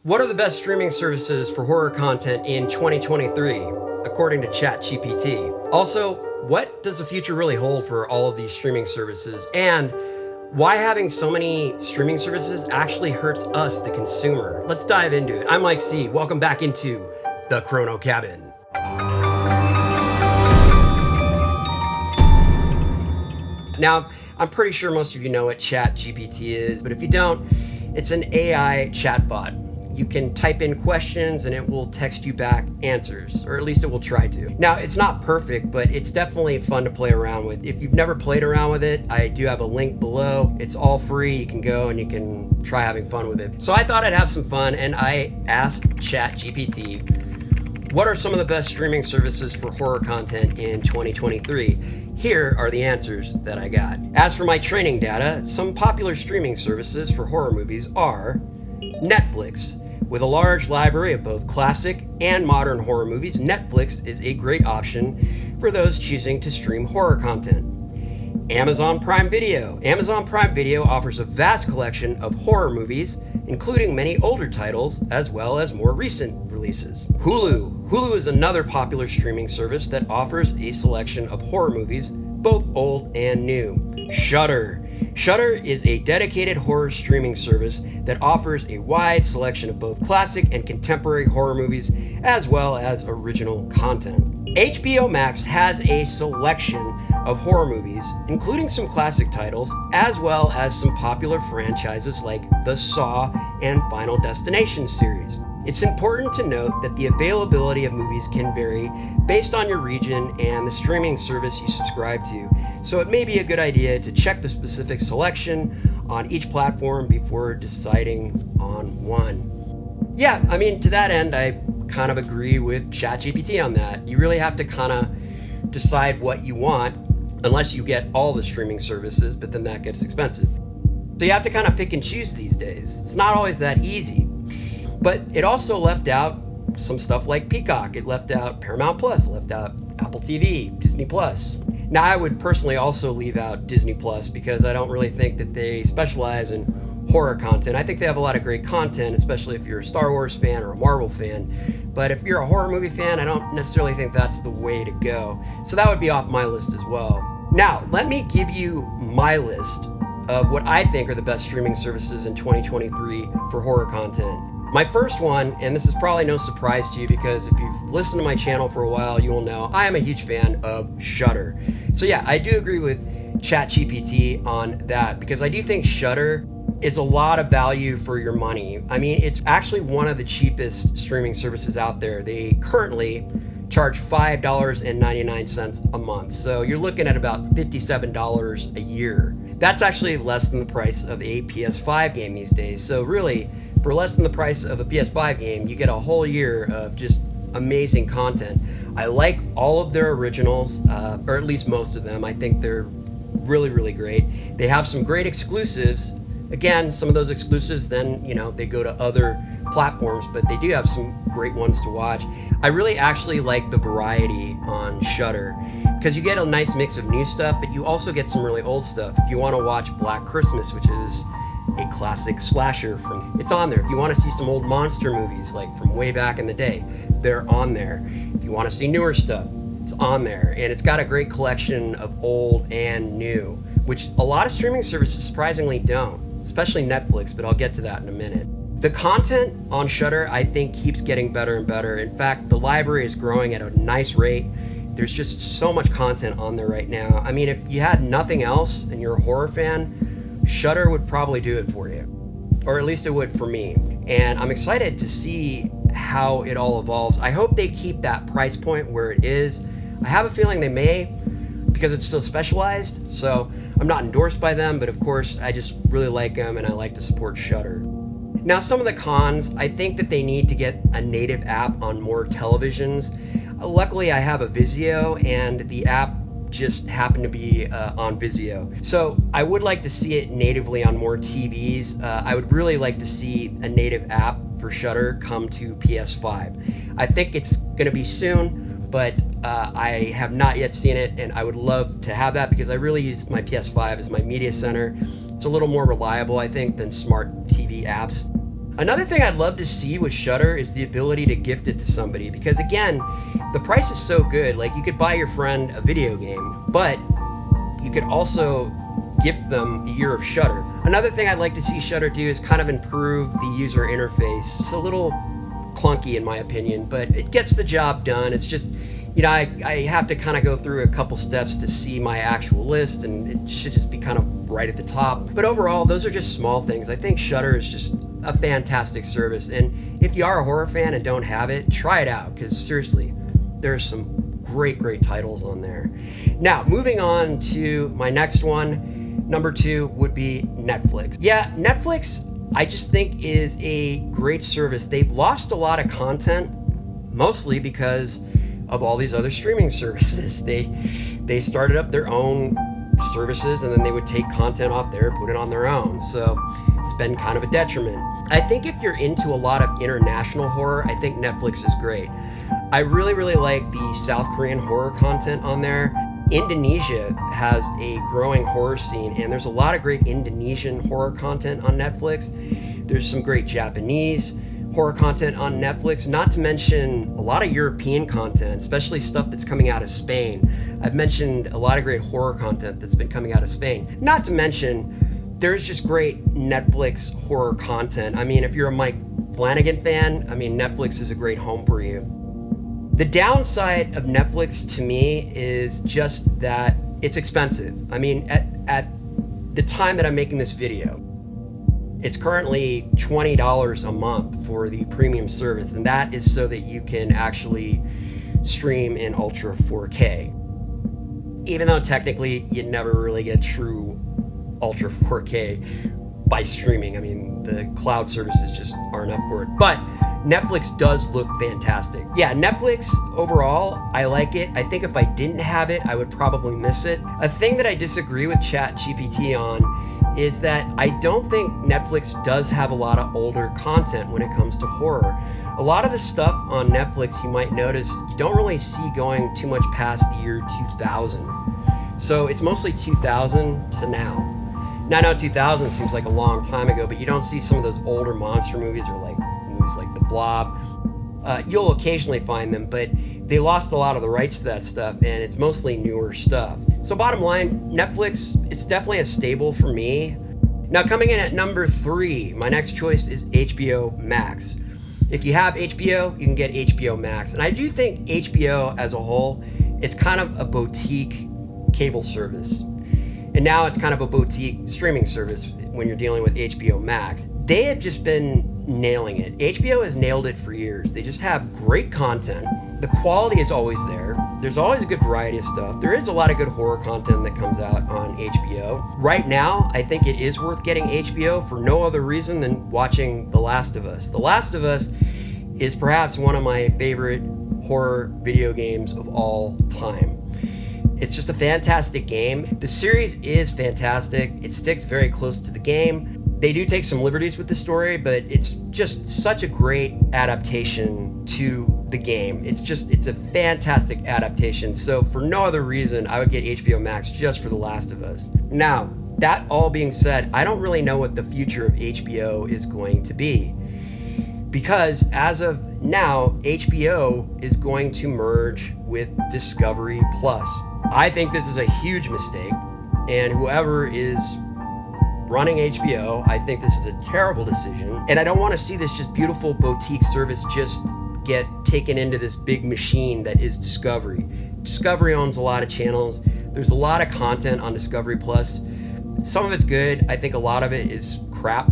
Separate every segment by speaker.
Speaker 1: What are the best streaming services for horror content in 2023, according to ChatGPT? Also, what does the future really hold for all of these streaming services? And why having so many streaming services actually hurts us, the consumer? Let's dive into it. I'm Mike C. Welcome back into the Chrono Cabin. Now, I'm pretty sure most of you know what ChatGPT is, but if you don't, it's an AI chatbot. You can type in questions and it will text you back answers, or at least it will try to. Now, it's not perfect, but it's definitely fun to play around with. If you've never played around with it, I do have a link below. It's all free. You can go and you can try having fun with it. So I thought I'd have some fun, and I asked ChatGPT, what are some of the best streaming services for horror content in 2023? Here are the answers that I got. As for my training data, some popular streaming services for horror movies are Netflix. With a large library of both classic and modern horror movies, Netflix is a great option for those choosing to stream horror content. Amazon Prime Video. Amazon Prime Video offers a vast collection of horror movies, including many older titles as well as more recent releases. Hulu. Hulu is another popular streaming service that offers a selection of horror movies, both old and new. Shudder. Shudder is a dedicated horror streaming service that offers a wide selection of both classic and contemporary horror movies, as well as original content. HBO Max has a selection of horror movies, including some classic titles, as well as some popular franchises like the Saw and Final Destination series. It's important to note that the availability of movies can vary based on your region and the streaming service you subscribe to, so it may be a good idea to check the specific selection on each platform before deciding on one. Yeah, I mean, to that end, I kind of agree with ChatGPT on that. You really have to kind of decide what you want, unless you get all the streaming services, but then that gets expensive. So you have to kind of pick and choose these days. It's not always that easy. But it also left out some stuff like Peacock. It left out Paramount Plus, it left out Apple TV, Disney Plus. Now, I would personally also leave out Disney Plus because I don't really think that they specialize in horror content. I think they have a lot of great content, especially if you're a Star Wars fan or a Marvel fan. But if you're a horror movie fan, I don't necessarily think that's the way to go. So that would be off my list as well. Now, let me give you my list of what I think are the best streaming services in 2023 for horror content. My first one, and this is probably no surprise to you because if you've listened to my channel for a while, you will know I am a huge fan of Shudder. So yeah, I do agree with ChatGPT on that because I do think Shudder is a lot of value for your money. I mean, it's actually one of the cheapest streaming services out there. They currently charge $5.99 a month. So you're looking at about $57 a year. That's actually less than the price of a PS5 game these days. So really, for less than the price of a PS5 game, you get a whole year of just amazing content. I like all of their originals, or at least most of them. I think they're really, really great. They have some great exclusives. Again, some of those exclusives then, they go to other platforms, but they do have some great ones to watch. I really actually like the variety on Shudder because you get a nice mix of new stuff, but you also get some really old stuff. If you want to watch Black Christmas, which is a classic slasher, it's on there. If you want to see some old monster movies like from way back in the day, they're on there. If you want to see newer stuff, it's on there. And it's got a great collection of old and new, which a lot of streaming services surprisingly don't, especially Netflix, but I'll get to that in a minute. The content on Shudder, I think, keeps getting better and better. In fact, the library is growing at a nice rate. There's just so much content on there right now. I mean, if you had nothing else and you're a horror fan, Shudder would probably do it for you, or at least it would for me. And I'm excited to see how it all evolves. I hope they keep that price point where it is. I have a feeling they may, because it's still specialized. So I'm not endorsed by them, but of course I just really like them and I like to support Shudder. Now, some of the cons, I think that they need to get a native app on more televisions. Luckily, I have a Vizio and the app just happened to be on Vizio. So I would like to see it natively on more TVs. I would really like to see a native app for Shudder come to PS5. I think it's going to be soon, but I have not yet seen it, and I would love to have that because I really use my PS5 as my media center. It's a little more reliable, I think, than smart TV apps. Another thing I'd love to see with Shudder is the ability to gift it to somebody, because again, the price is so good. Like, you could buy your friend a video game, but you could also gift them a year of Shudder. Another thing I'd like to see Shudder do is kind of improve the user interface. It's a little clunky in my opinion, but it gets the job done. It's just, you know, I have to kind of go through a couple steps to see my actual list, and it should just be kind of right at the top. But overall, those are just small things. I think Shudder is just a fantastic service, and if you are a horror fan and don't have it, try it out, because seriously, there's some great titles on there. Now, moving on to my next one, number 2 would be Netflix. Yeah, Netflix, I just think is a great service. They've lost a lot of content, mostly because of all these other streaming services. They started up their own services, and then they would take content off there, put it on their own. So it's been kind of a detriment. I think if you're into a lot of international horror, I think Netflix is great. I really like the South Korean horror content on there. Indonesia has a growing horror scene, and there's a lot of great Indonesian horror content on Netflix. There's some great Japanese horror content on Netflix, not to mention a lot of European content, especially stuff that's coming out of Spain. I've mentioned a lot of great horror content that's been coming out of Spain. Not to mention, there's just great Netflix horror content. I mean, if you're a Mike Flanagan fan, I mean, Netflix is a great home for you. The downside of Netflix to me is just that it's expensive. I mean, at the time that I'm making this video, it's currently $20 a month for the premium service, and that is so that you can actually stream in Ultra 4K. Even though technically you never really get true Ultra 4K by streaming. I mean, the cloud services just aren't up for it. But Netflix does look fantastic. Yeah, Netflix overall, I like it. I think if I didn't have it, I would probably miss it. A thing that I disagree with ChatGPT on is that I don't think Netflix does have a lot of older content when it comes to horror. A lot of the stuff on Netflix, you might notice, you don't really see going too much past the year 2000. So it's mostly 2000 to now. Now, I know 2000 seems like a long time ago, but you don't see some of those older monster movies or like movies like The Blob. You'll occasionally find them, but they lost a lot of the rights to that stuff, and it's mostly newer stuff. So bottom line, Netflix, it's definitely a staple for me. Now, coming in at number 3, my next choice is HBO Max. If you have HBO, you can get HBO Max. And I do think HBO as a whole, it's kind of a boutique cable service. And now it's kind of a boutique streaming service when you're dealing with HBO Max. They have just been nailing it. HBO has nailed it for years. They just have great content. The quality is always there. There's always a good variety of stuff. There is a lot of good horror content that comes out on HBO. Right now, I think it is worth getting HBO for no other reason than watching The Last of Us. The Last of Us is perhaps one of my favorite horror video games of all time. It's just a fantastic game. The series is fantastic. It sticks very close to the game. They do take some liberties with the story, but it's just such a great adaptation to the game. It's a fantastic adaptation. So for no other reason, I would get HBO Max just for The Last of Us. Now, that all being said, I don't really know what the future of HBO is going to be, because as of now, HBO is going to merge with Discovery Plus. I think this is a huge mistake, and whoever is running HBO, I think this is a terrible decision, and I don't want to see this just beautiful boutique service just get taken into this big machine that is Discovery. Discovery owns a lot of channels. There's a lot of content on Discovery Plus. Some of it's good. I think a lot of it is crap,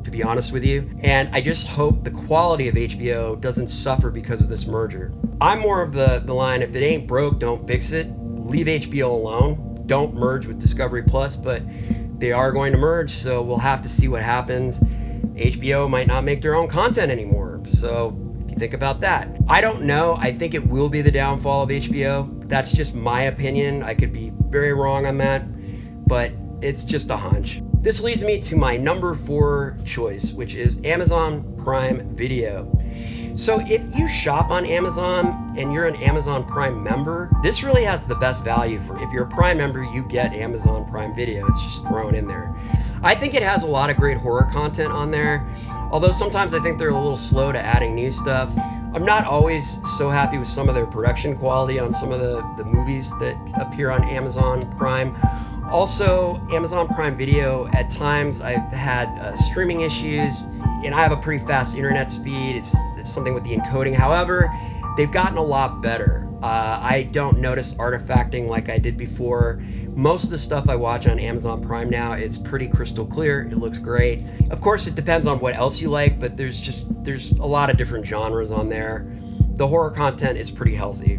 Speaker 1: to be honest with you, and I just hope the quality of HBO doesn't suffer because of this merger. I'm more of the line, if it ain't broke, don't fix it. Leave HBO alone. Don't merge with Discovery Plus, but they are going to merge, so we'll have to see what happens. HBO might not make their own content anymore, so if you think about that. I don't know. I think it will be the downfall of HBO. That's just my opinion. I could be very wrong on that, but it's just a hunch. This leads me to my number 4 choice, which is Amazon Prime Video. So if you shop on Amazon and you're an Amazon Prime member, this really has the best value for if you're a Prime member, you get Amazon Prime Video. It's just thrown in there. I think it has a lot of great horror content on there. Although sometimes I think they're a little slow to adding new stuff. I'm not always so happy with some of their production quality on some of the movies that appear on Amazon Prime. Also, Amazon Prime Video, at times I've had streaming issues, and I have a pretty fast internet speed. It's something with the encoding. However, they've gotten a lot better. I don't notice artifacting like I did before. Most of the stuff I watch on Amazon Prime now, it's pretty crystal clear. It looks great. Of course, it depends on what else you like, but there's a lot of different genres on there. The horror content is pretty healthy.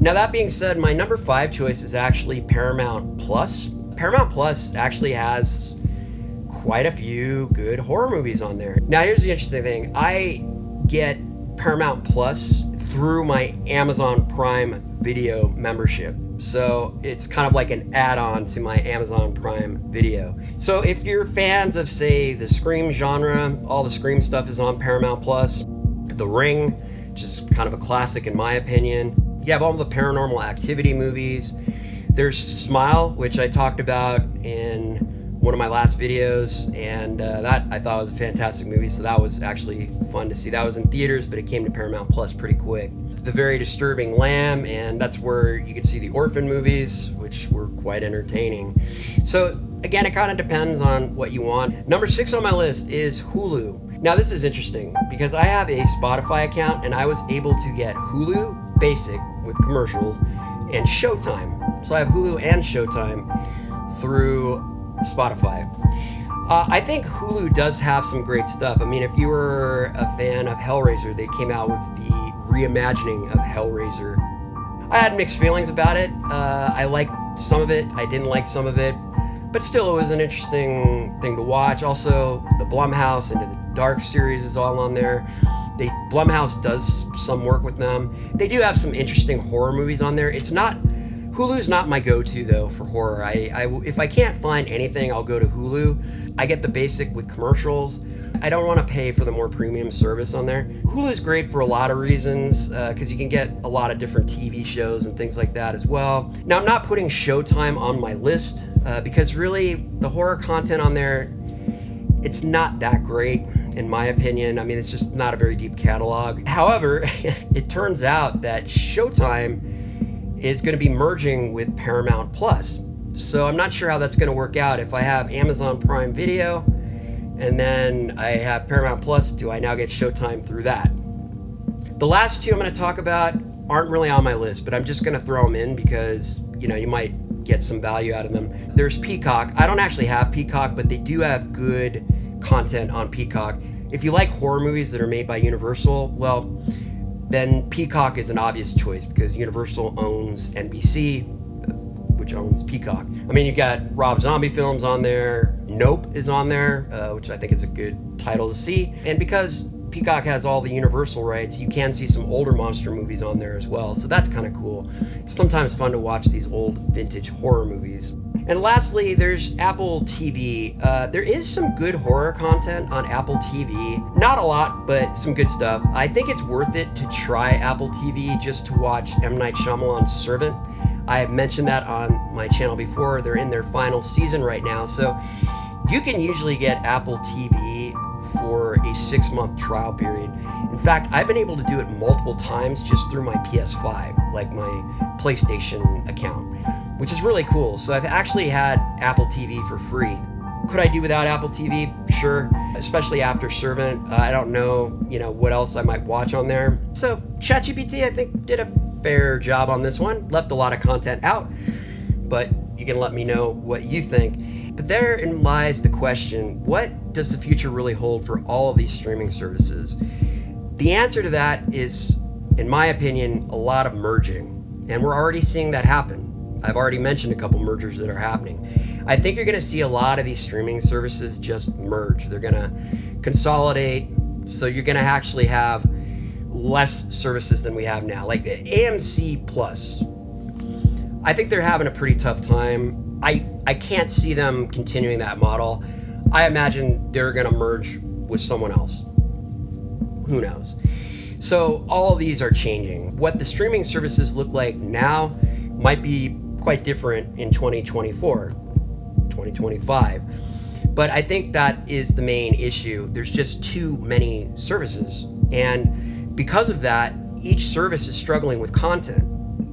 Speaker 1: Now, that being said, my number 5 choice is actually Paramount Plus. Paramount Plus actually has quite a few good horror movies on there. Now, here's the interesting thing. I get Paramount Plus through my Amazon Prime Video membership. So it's kind of like an add-on to my Amazon Prime Video. So if you're fans of, say, the Scream genre, all the Scream stuff is on Paramount Plus. The Ring, which is kind of a classic in my opinion. You have all the Paranormal Activity movies. There's Smile, which I talked about in one of my last videos, and that I thought was a fantastic movie, so that was actually fun to see. That was in theaters, but it came to Paramount Plus pretty quick. The Very Disturbing Lamb, and that's where you could see the Orphan movies, which were quite entertaining. So again, it kind of depends on what you want. Number 6 on my list is Hulu. Now this is interesting because I have a Spotify account and I was able to get Hulu Basic with commercials and Showtime. So I have Hulu and Showtime through Spotify. I think Hulu does have some great stuff. I mean, if you were a fan of Hellraiser, they came out with the reimagining of Hellraiser. I had mixed feelings about it. I liked some of it, I didn't like some of it, but still it was an interesting thing to watch. Also, the Blumhouse Into the Dark series is all on there. Blumhouse does some work with them. They do have some interesting horror movies on there. Hulu's not my go-to though for horror. If I can't find anything, I'll go to Hulu. I get the basic with commercials. I don't want to pay for the more premium service on there. Hulu's great for a lot of reasons because you can get a lot of different TV shows and things like that as well. Now, I'm not putting Showtime on my list because really the horror content on there, it's not that great in my opinion. I mean, it's just not a very deep catalog. However, it turns out that Showtime is going to be merging with Paramount Plus. So I'm not sure how that's going to work out. If I have Amazon Prime Video and then I have Paramount Plus, do I now get Showtime through that? The last two I'm going to talk about aren't really on my list, but I'm just going to throw them in because, you might get some value out of them. There's Peacock. I don't actually have Peacock, but they do have good content on Peacock. If you like horror movies that are made by Universal, well, then Peacock is an obvious choice because Universal owns NBC, which owns Peacock. I mean, you got Rob Zombie films on there. Nope is on there, which I think is a good title to see. And because Peacock has all the Universal rights, you can see some older monster movies on there as well. So that's kind of cool. It's sometimes fun to watch these old vintage horror movies. And lastly, there's Apple TV. There is some good horror content on Apple TV. Not a lot, but some good stuff. I think it's worth it to try Apple TV just to watch M. Night Shyamalan's Servant. I have mentioned that on my channel before. They're in their final season right now. So you can usually get Apple TV for a 6-month trial period. In fact, I've been able to do it multiple times just through my PS5, like my PlayStation account, which is really cool. So I've actually had Apple TV for free. Could I do without Apple TV? Sure, especially after Servant. I don't know, what else I might watch on there. So ChatGPT, I think, did a fair job on this one. Left a lot of content out, but you can let me know what you think. But therein lies the question, what does the future really hold for all of these streaming services? The answer to that is, in my opinion, a lot of merging. And we're already seeing that happen. I've already mentioned a couple mergers that are happening. I think you're going to see a lot of these streaming services just merge. They're going to consolidate. So you're going to actually have less services than we have now. Like AMC Plus. I think they're having a pretty tough time. I can't see them continuing that model. I imagine they're going to merge with someone else. Who knows? So all of these are changing. What the streaming services look like now might be quite different in 2024, 2025. But I think that is the main issue. There's just too many services. And because of that, each service is struggling with content.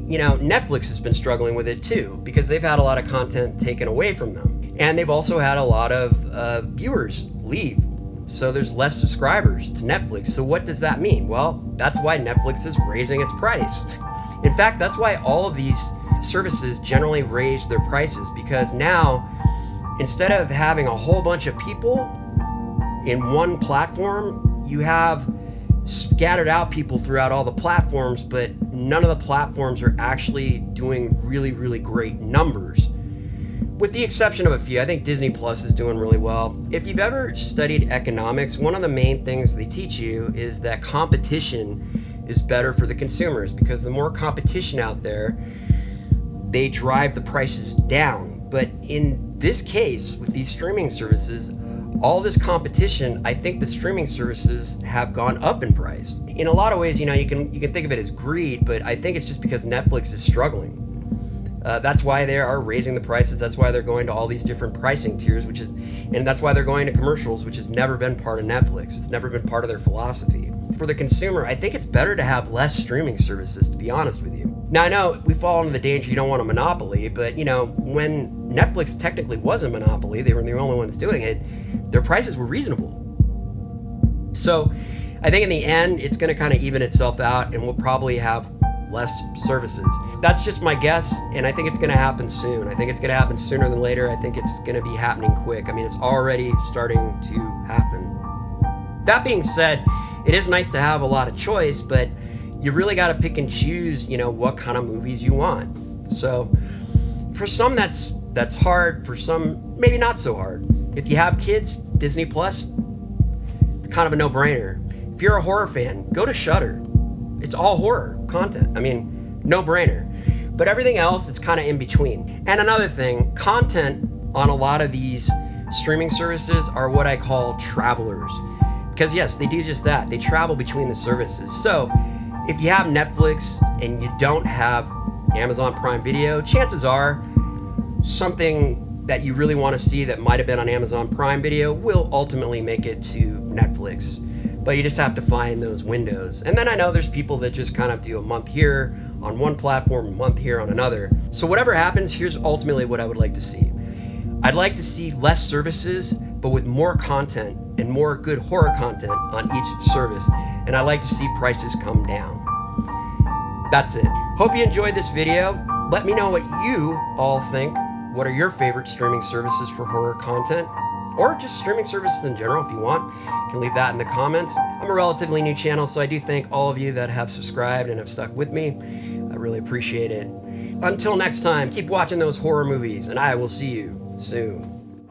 Speaker 1: You know, Netflix has been struggling with it too, because they've had a lot of content taken away from them. And they've also had a lot of viewers leave. So there's less subscribers to Netflix. So what does that mean? Well, that's why Netflix is raising its price. In fact, that's why all of these services generally raise their prices, because now, instead of having a whole bunch of people in one platform, you have scattered out people throughout all the platforms, but none of the platforms are actually doing really, really great numbers. With the exception of a few. I think Disney Plus is doing really well. If you've ever studied economics, one of the main things they teach you is that competition is better for the consumers, because the more competition out there, they drive the prices down. But in this case, with these streaming services, all this competition, I think the streaming services have gone up in price. In a lot of ways, you know, you can think of it as greed, but I think it's just because Netflix is struggling. That's why they are raising the prices. That's why they're going to all these different pricing tiers, and that's why they're going to commercials, which has never been part of Netflix. It's never been part of their philosophy. For the consumer, I think it's better to have less streaming services, to be honest with you. Now, I know we fall into the danger you don't want a monopoly, but, you know, when Netflix technically was a monopoly, they were the only ones doing it, their prices were reasonable. So I think in the end, it's going to kind of even itself out, and we'll probably have less services. That's just my guess, and I think it's going to happen soon. I think it's going to happen sooner than later. I think it's going to be happening quick. I mean, it's already starting to happen. That being said, it is nice to have a lot of choice, but you really got to pick and choose, you know, what kind of movies you want. So for some, that's hard. For some, maybe not so hard. If you have kids, Disney Plus, it's kind of a no-brainer. If you're a horror fan, go to Shudder. It's all horror content. I mean, no brainer. But everything else, it's kind of in between. And another thing, content on a lot of these streaming services are what I call travelers. Because yes, they do just that. They travel between the services. So if you have Netflix and you don't have Amazon Prime Video, chances are something that you really want to see that might have been on Amazon Prime Video will ultimately make it to Netflix. But you just have to find those windows. And then I know there's people that just kind of do a month here on one platform, a month here on another. So whatever happens, here's ultimately what I would like to see. I'd like to see less services, but with more content and more good horror content on each service. And I'd like to see prices come down. That's it. Hope you enjoyed this video. Let me know what you all think. What are your favorite streaming services for horror content? Or just streaming services in general if you want. You can leave that in the comments. I'm a relatively new channel, so I do thank all of you that have subscribed and have stuck with me. I really appreciate it. Until next time, keep watching those horror movies, and I will see you soon.